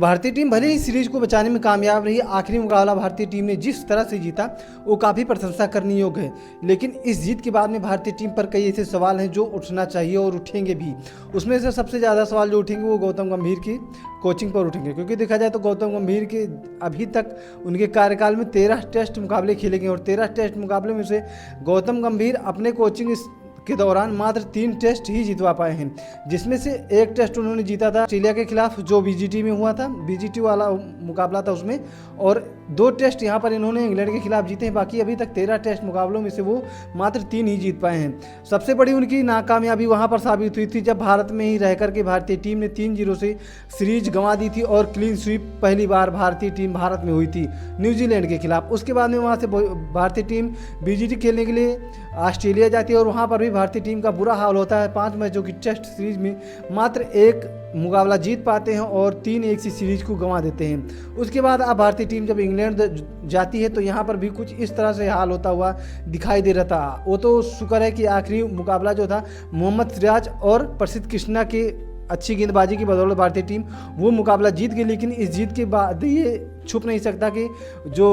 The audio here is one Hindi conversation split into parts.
भारतीय टीम भले ही सीरीज को बचाने में कामयाब रही, आखिरी मुकाबला भारतीय टीम ने जिस तरह से जीता वो काफ़ी प्रशंसा करने योग्य है। लेकिन इस जीत के बाद में भारतीय टीम पर कई ऐसे सवाल हैं जो उठना चाहिए और उठेंगे भी। उसमें से सबसे ज़्यादा सवाल जो उठेंगे वो गौतम गंभीर की कोचिंग पर उठेंगे, क्योंकि देखा जाए तो गौतम गंभीर के अभी तक उनके कार्यकाल में 13 टेस्ट मुकाबले खेले गए और 13 टेस्ट मुकाबले में से गौतम गंभीर अपने कोचिंग के दौरान मात्र 3 टेस्ट ही जितवा पाए हैं, जिसमें से एक टेस्ट उन्होंने जीता था ऑस्ट्रेलिया के खिलाफ जो बीजीटी में हुआ था, बीजीटी वाला मुकाबला था उसमें, और 2 टेस्ट यहाँ पर इन्होंने इंग्लैंड के खिलाफ जीते हैं। बाकी अभी तक 13 टेस्ट मुकाबलों में से वो मात्र 3 ही जीत पाए हैं। सबसे बड़ी उनकी नाकामयाबी वहाँ पर साबित हुई थी जब भारत में ही रह करके भारतीय टीम ने 3-0 से सीरीज गंवा दी थी और क्लीन स्वीप पहली बार भारतीय टीम भारत में हुई थी न्यूजीलैंड के खिलाफ। उसके बाद में वहाँ से भारतीय टीम बीजीटी खेलने के लिए ऑस्ट्रेलिया जाती है और वहाँ पर भी भारतीय टीम का बुरा हाल होता है। 5 मैचों की टेस्ट सीरीज में मात्र 1 मुकाबला जीत पाते हैं और 3-1 सी सीरीज को गंवा देते हैं। उसके बाद अब भारतीय टीम जब इंग्लैंड जाती है तो यहाँ पर भी कुछ इस तरह से हाल होता हुआ दिखाई दे रहा था। वो तो शुक्र है कि आखिरी मुकाबला जो था मोहम्मद सिराज और प्रसिद्ध कृष्णा के अच्छी गेंदबाजी की बदौलत भारतीय टीम वो मुकाबला जीत गई। लेकिन इस जीत के बाद ये छुप नहीं सकता कि जो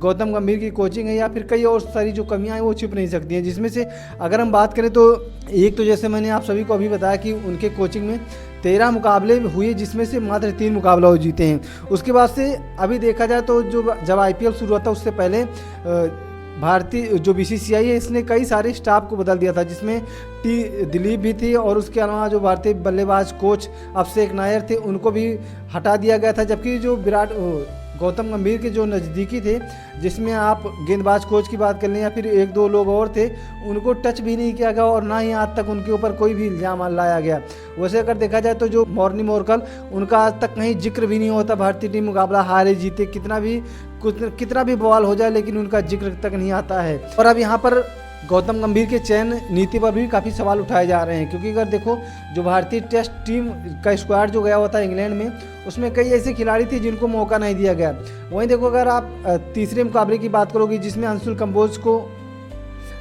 गौतम गंभीर की कोचिंग है या फिर कई और सारी जो कमियां हैं वो छुप नहीं सकती हैं, जिसमें से अगर हम बात करें तो एक तो जैसे मैंने आप सभी को अभी बताया कि उनके कोचिंग में 13 मुकाबले हुए जिसमें से मात्र 3 मुकाबला वो जीते हैं। उसके बाद से अभी देखा जाए तो जब IPL शुरू हुआ था उससे पहले भारतीय जो BCCI है इसने कई सारे स्टाफ को बदल दिया था, जिसमें दिलीप भी थी और उसके अलावा जो भारतीय बल्लेबाज कोच अभिषेक नायर थे उनको भी हटा दिया गया था। जबकि जो गौतम गंभीर के जो नज़दीकी थे, जिसमें आप गेंदबाज कोच की बात कर लें या फिर 1-2 लोग और थे, उनको टच भी नहीं किया गया और ना ही आज तक उनके ऊपर कोई भी इल्ज़ाम लाया गया। वैसे अगर देखा जाए तो जो मॉर्नी मोरकल उनका आज तक कहीं जिक्र भी नहीं होता। भारतीय टीम मुकाबला हारे जीते कितना भी बवाल हो जाए लेकिन उनका जिक्र तक नहीं आता है। और अब यहाँ पर गौतम गंभीर के चयन नीति पर भी काफ़ी सवाल उठाए जा रहे हैं, क्योंकि अगर देखो जो भारतीय टेस्ट टीम का स्क्वाड जो गया हुआ था इंग्लैंड में उसमें कई ऐसे खिलाड़ी थे जिनको मौका नहीं दिया गया। वहीं देखो अगर आप तीसरे मुकाबले की बात करोगे जिसमें अंशुल कंबोज को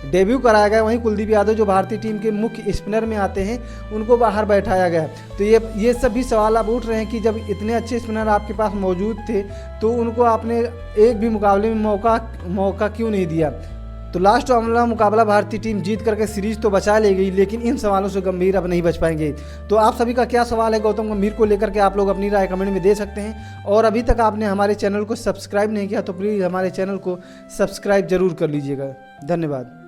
डेब्यू कराया गया, वहीं कुलदीप यादव जो भारतीय टीम के मुख्य स्पिनर में आते हैं उनको बाहर बैठाया गया। तो ये सब भी सवाल अब उठ रहे हैं कि जब इतने अच्छे स्पिनर आपके पास मौजूद थे तो उनको आपने एक भी मुकाबले में मौका क्यों नहीं दिया। तो लास्ट वाला मुकाबला भारतीय टीम जीत करके सीरीज तो बचा ले गई, लेकिन इन सवालों से गंभीर अब नहीं बच पाएंगे। तो आप सभी का क्या सवाल है गौतम गंभीर को लेकर के, आप लोग अपनी राय कमेंट में दे सकते हैं। और अभी तक आपने हमारे चैनल को सब्सक्राइब नहीं किया तो प्लीज़ हमारे चैनल को सब्सक्राइब जरूर कर लीजिएगा। धन्यवाद।